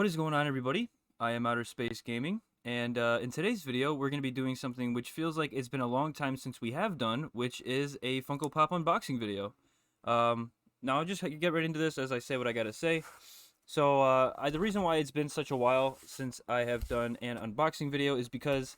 What is going on, everybody? I am Outer Space Gaming, and in today's video, we're going to be doing something which feels like it's been a long time since we have done, which is a Funko Pop unboxing video. Now I'll just get right into this as I say what I gotta say. So, the reason why it's been such a while since I have done an unboxing video is because,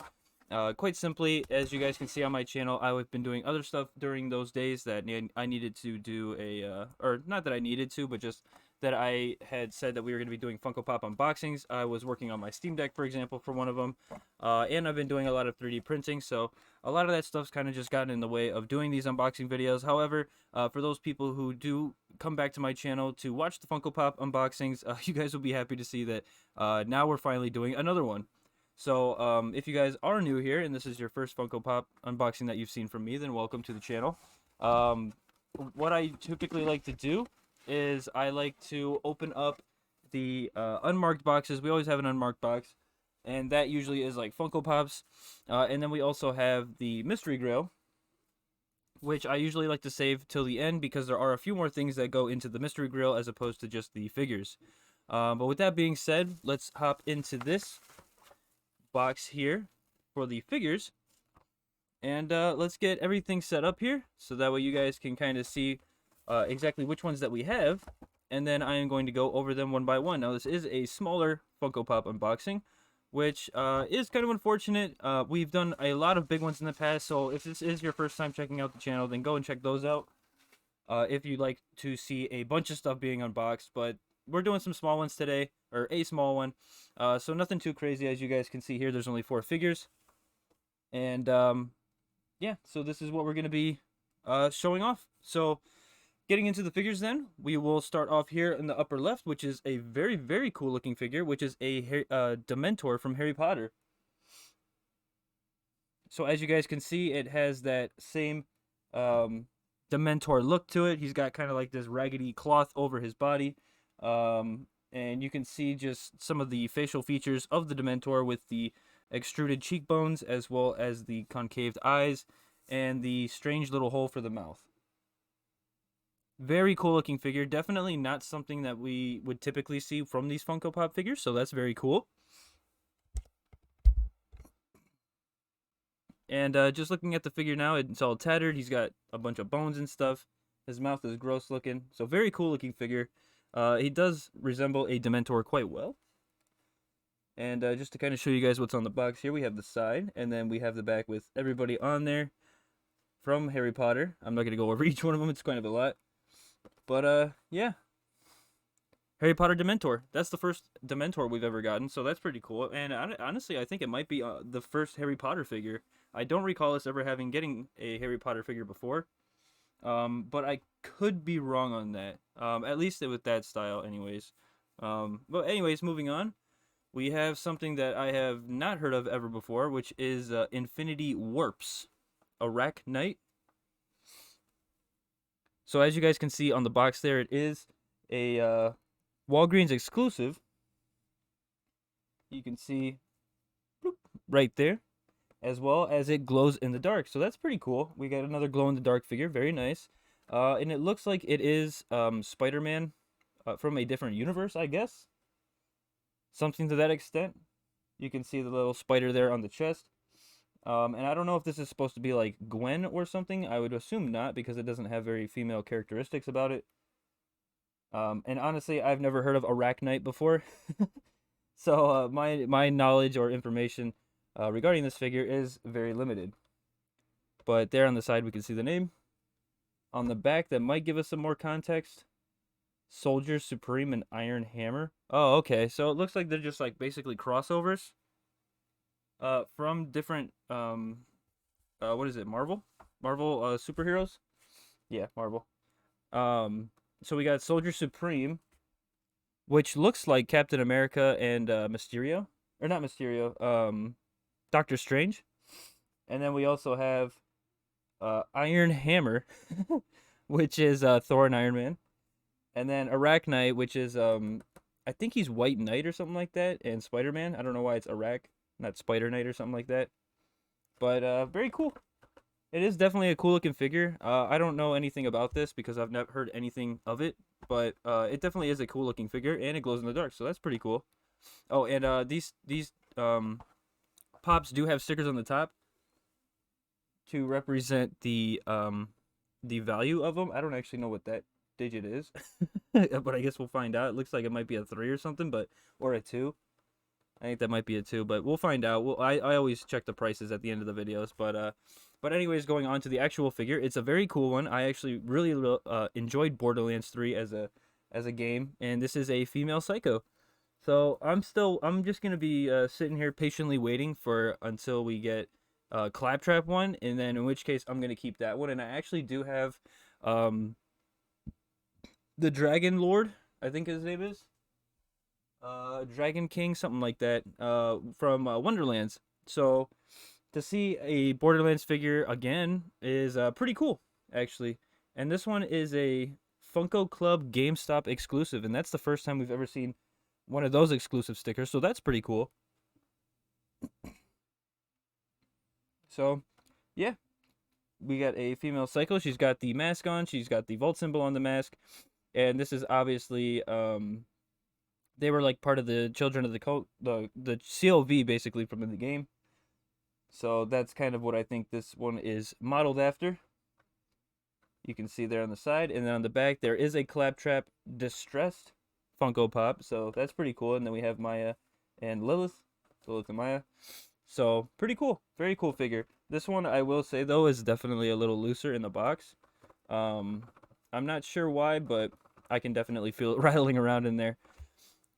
quite simply, as you guys can see on my channel, I've been doing other stuff during those days that I needed to do or not that I needed to, but just that I had said that we were going to be doing Funko Pop unboxings. I was working on my Steam Deck, for example, for one of them, and I've been doing a lot of 3D printing, so a lot of that stuff's kind of just gotten in the way of doing these unboxing videos. However, for those people who do come back to my channel to watch the Funko Pop unboxings, you guys will be happy to see that now we're finally doing another one. So, if you guys are new here, and this is your first Funko Pop unboxing that you've seen from me, then welcome to the channel. What I typically like to do is I like to open up the unmarked boxes. We always have an unmarked box, and that usually is like Funko Pops. And then we also have the mystery grail, which I usually like to save till the end because there are a few more things that go into the mystery grill as opposed to just the figures. But with that being said, let's hop into this box here for the figures, and let's get everything set up here so that way you guys can kind of see exactly which ones that we have, and then I am going to go over them one by one. Now, this is a smaller Funko Pop unboxing, which is kind of unfortunate. We've done a lot of big ones in the past, so if this is your first time checking out the channel, then go and check those out if you'd like to see a bunch of stuff being unboxed. But we're doing some small ones today, or a small one, so nothing too crazy. As you guys can see here, there's only 4 figures, and yeah, so this is what we're going to be showing off. So getting into the figures then, we will start off here in the upper left, which is a very, very cool looking figure, which is a Dementor from Harry Potter. So as you guys can see, it has that same Dementor look to it. He's got kind of like this raggedy cloth over his body. And you can see just some of the facial features of the Dementor with the extruded cheekbones as well as the concaved eyes and the strange little hole for the mouth. Very cool looking figure. Definitely not something that we would typically see from these Funko Pop figures, so that's very cool. And just looking at the figure now, it's all tattered. He's got a bunch of bones and stuff. His mouth is gross looking. So very cool looking figure. He does resemble a Dementor quite well. And just to kind of show you guys what's on the box here, we have the side, and then we have the back with everybody on there from Harry Potter. I'm not going to go over each one of them. It's kind of a lot. But, yeah. Harry Potter Dementor. That's the first Dementor we've ever gotten, so that's pretty cool. And honestly, I think it might be the first Harry Potter figure. I don't recall us ever getting a Harry Potter figure before. But I could be wrong on that. At least with that style, anyways. But anyways, moving on. We have something that I have not heard of ever before, which is Infinity Warps. Arachnite. So as you guys can see on the box there, it is a Walgreens exclusive. You can see right there, as well as it glows in the dark. So that's pretty cool. We got another glow in the dark figure, very nice. And it looks like it is Spider-Man from a different universe, I guess. Something to that extent. You can see the little spider there on the chest. And I don't know if this is supposed to be like Gwen or something. I would assume not, because it doesn't have very female characteristics about it. And honestly, I've never heard of Arachnite before. So my knowledge or information regarding this figure is very limited. But there on the side we can see the name. On the back, that might give us some more context. Soldier Supreme and Iron Hammer. Oh, okay. So it looks like they're just like basically crossovers from different what is it? Marvel superheroes? Yeah, Marvel. So we got Soldier Supreme, which looks like Captain America and Mysterio, or not Mysterio, Doctor Strange. And then we also have Iron Hammer, which is Thor and Iron Man. And then Arachnite, which is I think he's White Knight or something like that, and Spider-Man. I don't know why it's not Spider Knight or something like that. But very cool. It is definitely a cool looking figure. I don't know anything about this because I've never heard anything of it, but it definitely is a cool looking figure, and it glows in the dark, so that's pretty cool. Oh, and these pops do have stickers on the top to represent the value of them. I don't actually know what that digit is, but I guess we'll find out. It looks like it might be a 3 or something, but or a 2. I think that might be a 2, but we'll find out. I always check the prices at the end of the videos, but anyways, going on to the actual figure, it's a very cool one. I actually really enjoyed Borderlands 3 as a game, and this is a female Psycho. So I'm just gonna be sitting here patiently waiting for until we get Claptrap one, and then in which case I'm gonna keep that one. And I actually do have um the Dragon Lord, I think his name is Dragon King, something like that, from Wonderlands. So to see a Borderlands figure again is pretty cool, actually. And this one is a Funko Club GameStop exclusive, and that's the first time we've ever seen one of those exclusive stickers, so that's pretty cool. So, yeah, we got a female Psycho. She's got the mask on. She's got the Vault symbol on the mask, and this is obviously they were like part of the Children of the Cult, the CLV basically from the game. So that's kind of what I think this one is modeled after. You can see there on the side, and then on the back there is a Claptrap Distressed Funko Pop, so that's pretty cool. And then we have Maya and Lilith and Maya. So pretty cool, very cool figure. This one, I will say though, is definitely a little looser in the box. I'm not sure why, but I can definitely feel it rattling around in there.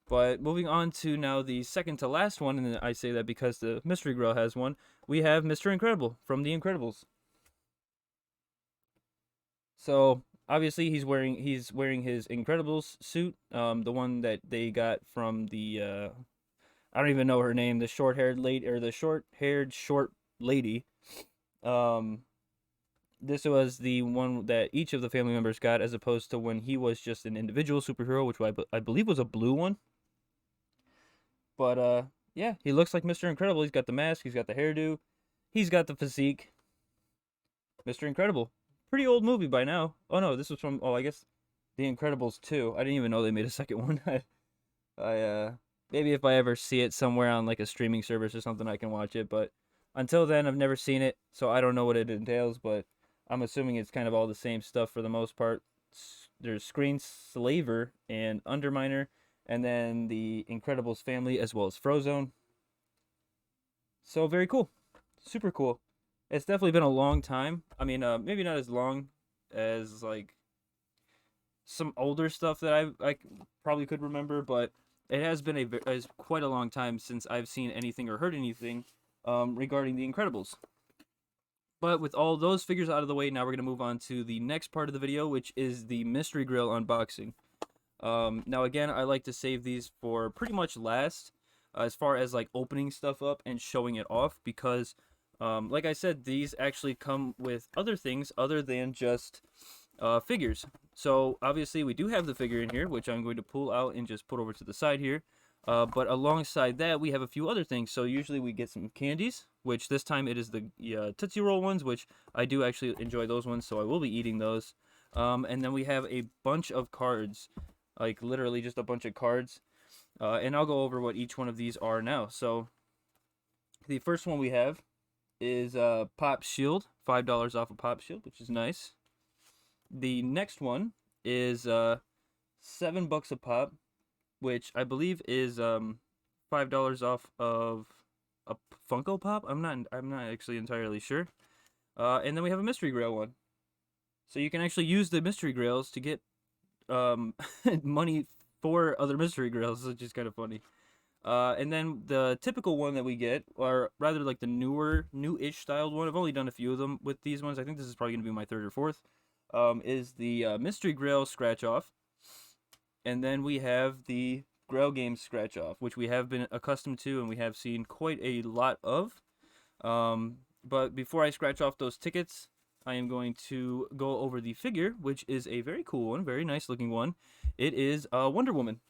But moving on to now the second to last one, and I say that because the Mystery Girl has one, we have Mr. Incredible from The Incredibles. So obviously he's wearing his Incredibles suit, the one that they got from the I don't even know her name, the short-haired lady or the short-haired short lady. Um, this was the one that each of the family members got, as opposed to when he was just an individual superhero, which I believe was a blue one. But yeah, he looks like Mr. Incredible. He's got the mask, he's got the hairdo, he's got the physique. Mr. Incredible. Pretty old movie by now. Oh no, this was from, oh, I guess The Incredibles 2. I didn't even know they made a second one. I maybe if I ever see it somewhere on like a streaming service or something I can watch it, but until then I've never seen it, so I don't know what it entails, but I'm assuming it's kind of all the same stuff for the most part. There's Screen Slaver and Underminer, and then the Incredibles family as well as Frozone. So very cool. Super cool. It's definitely been a long time. I mean, maybe not as long as like some older stuff that I probably could remember, but it has been quite a long time since I've seen anything or heard anything regarding the Incredibles. But with all those figures out of the way, now we're going to move on to the next part of the video, which is the Mystery Grill unboxing. Now again, I like to save these for pretty much last, as far as like opening stuff up and showing it off, because like I said, these actually come with other things other than just figures. So obviously we do have the figure in here, which I'm going to pull out and just put over to the side here. But alongside that, we have a few other things. So usually we get some candies, which this time it is the Tootsie Roll ones, which I do actually enjoy those ones, so I will be eating those. And then we have a bunch of cards, like literally just a bunch of cards. And I'll go over what each one of these are now. So the first one we have is Pop Shield, $5 off of Pop Shield, which is nice. The next one is $7 a pop, which I believe is $5 off of a Funko Pop. I'm not actually entirely sure. And then we have a Mystery Grail one. So you can actually use the Mystery Grails to get money for other Mystery Grails, which is kind of funny. And then the typical one that we get, or rather like the new-ish styled one, I've only done a few of them with these ones. I think this is probably going to be my third or fourth, is the Mystery Grail Scratch Off. And then we have the Grail Games Scratch Off, which we have been accustomed to and we have seen quite a lot of. But before I scratch off those tickets, I am going to go over the figure, which is a very cool one, very nice looking one. It is Wonder Woman.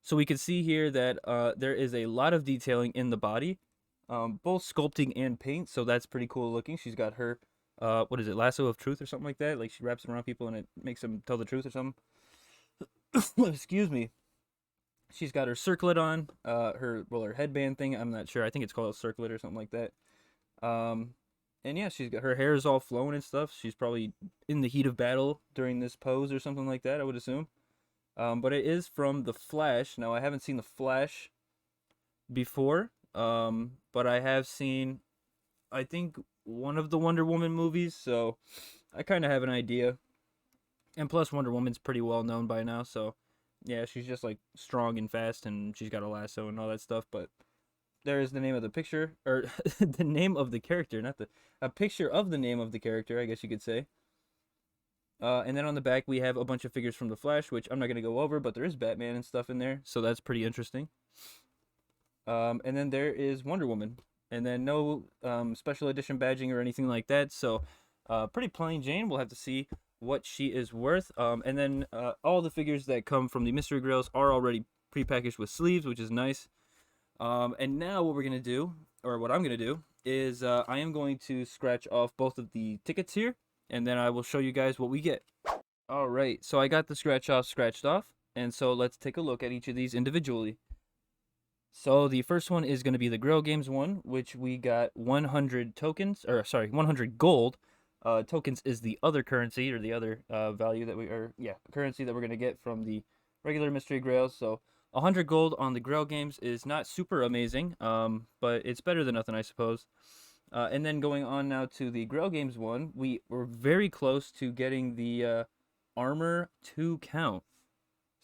So we can see here that there is a lot of detailing in the body, both sculpting and paint, so that's pretty cool looking. She's got her, what is it, lasso of truth or something like that? Like she wraps it around people and it makes them tell the truth or something. Excuse me. She's got her circlet on, her headband thing. I'm not sure. I think it's called a circlet or something like that. Um, and yeah, she's got her hair is all flowing and stuff. She's probably in the heat of battle during this pose or something like that, I would assume. But it is from The Flash. Now, I haven't seen The Flash before, but I have seen, I think, one of the Wonder Woman movies, so I kind of have an idea. And plus, Wonder Woman's pretty well known by now, so yeah, she's just like strong and fast, and she's got a lasso and all that stuff. But there is the name of the picture, or the name of the character, not the a picture of the name of the character, I guess you could say. And then on the back we have a bunch of figures from the Flash, which I'm not gonna go over, but there is Batman and stuff in there, so that's pretty interesting. And then there is Wonder Woman, and then no special edition badging or anything like that. So pretty plain Jane. We'll have to see what she is worth. And then all the figures that come from the mystery grails are already prepackaged with sleeves, which is nice. And now what we're gonna do, or what I'm gonna do, is I am going to scratch off both of the tickets here, and then I will show you guys what we get. All right, so I got the scratch off scratched off, and so let's take a look at each of these individually. So the first one is going to be the Grill Games one, which we got 100 tokens, or sorry, 100 gold. Tokens is the other currency, or the other value that currency that we're going to get from the regular mystery grails. So 100 gold on the Grill Games is not super amazing, but it's better than nothing, I suppose. And then going on now to the Grail Games one, we were very close to getting the armor 2 count.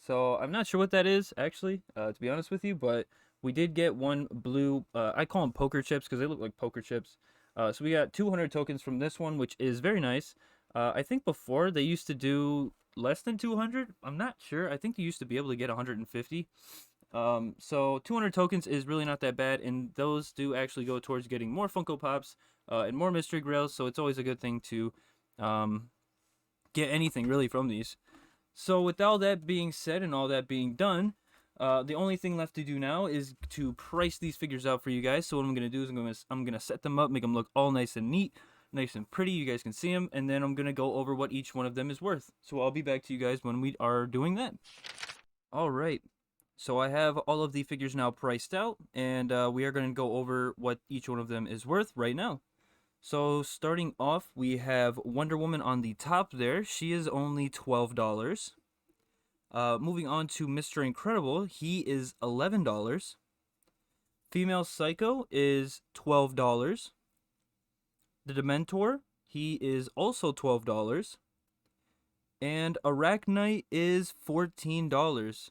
So I'm not sure what that is, actually, to be honest with you, but we did get one blue, I call them poker chips because they look like poker chips. So we got 200 tokens from this one, which is very nice. I think before they used to do less than 200. I'm not sure. I think you used to be able to get 150. So 200 tokens is really not that bad, and those do actually go towards getting more Funko Pops and more Mystery Grails, so it's always a good thing to get anything really from these. So with all that being said and all that being done, the only thing left to do now is to price these figures out for you guys. So what I'm going to do is I'm gonna set them up, make them look all nice and neat, nice and pretty. You guys can see them, and then I'm going to go over what each one of them is worth. So I'll be back to you guys when we are doing that. All right. So I have all of the figures now priced out, and we are going to go over what each one of them is worth right now. So starting off, we have Wonder Woman on the top there. She is only $12. Moving on to Mr. Incredible, he is $11. Female Psycho is $12. The Dementor, he is also $12. And Arachnite is $14.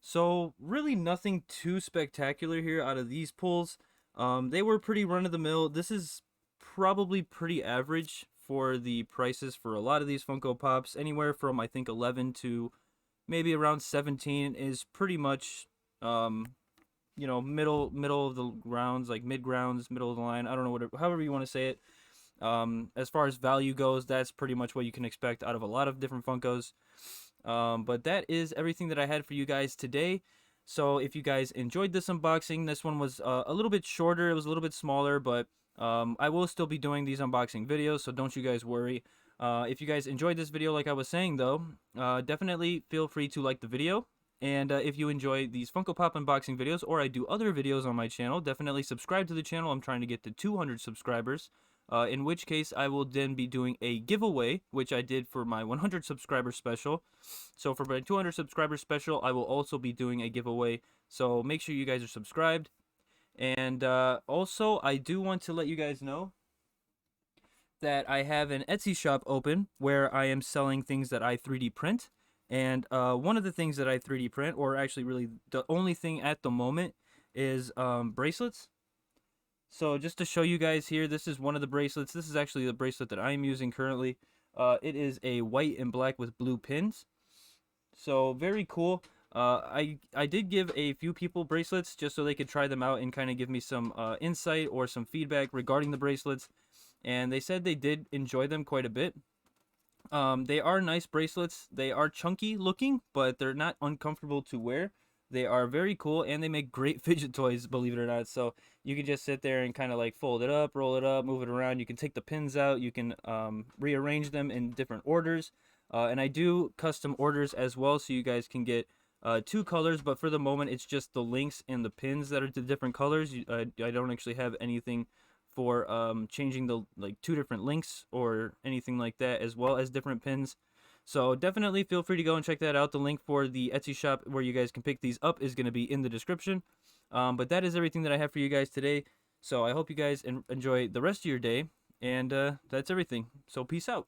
So really nothing too spectacular here out of these pulls. They were pretty run-of-the-mill. This is probably pretty average for the prices for a lot of these Funko Pops. Anywhere from, I think, 11 to maybe around 17 is pretty much, middle of the rounds, like mid-grounds, middle of the line. I don't know, whatever, however you want to say it. As far as value goes, that's pretty much what you can expect out of a lot of different Funkos. But that is everything that I had for you guys today. So if you guys enjoyed this unboxing, this one was a little bit shorter, it was a little bit smaller, but I will still be doing these unboxing videos, so don't you guys worry. If you guys enjoyed this video, like I was saying though, definitely feel free to like the video. And if you enjoy these Funko Pop unboxing videos, or I do other videos on my channel, definitely subscribe to the channel. I'm trying to get to 200 subscribers. In which case I will then be doing a giveaway, which I did for my 100 subscriber special. So for my 200 subscriber special, I will also be doing a giveaway. So make sure you guys are subscribed. And also, I do want to let you guys know that I have an Etsy shop open where I am selling things that I 3D print. And one of the things that I 3D print, or actually really the only thing at the moment, is bracelets. So just to show you guys here, this is one of the bracelets. This is actually the bracelet that I'm using currently. It is a white and black with blue pins. So very cool. I did give a few people bracelets just so they could try them out and kind of give me some insight or some feedback regarding the bracelets. And they said they did enjoy them quite a bit. They are nice bracelets. They are chunky looking, but they're not uncomfortable to wear. They are very cool, and they make great fidget toys, believe it or not. So you can just sit there and kind of like fold it up, roll it up, move it around. You can take the pins out. You can rearrange them in different orders. And I do custom orders as well, so you guys can get two colors, but for the moment it's just the links and the pins that are the different colors. I don't actually have anything for changing the two different links or anything like that, as well as different pins. So definitely feel free to go and check that out. The link for the Etsy shop where you guys can pick these up is going to be in the description. But that is everything that I have for you guys today. So I hope you guys enjoy the rest of your day, and that's everything. So peace out.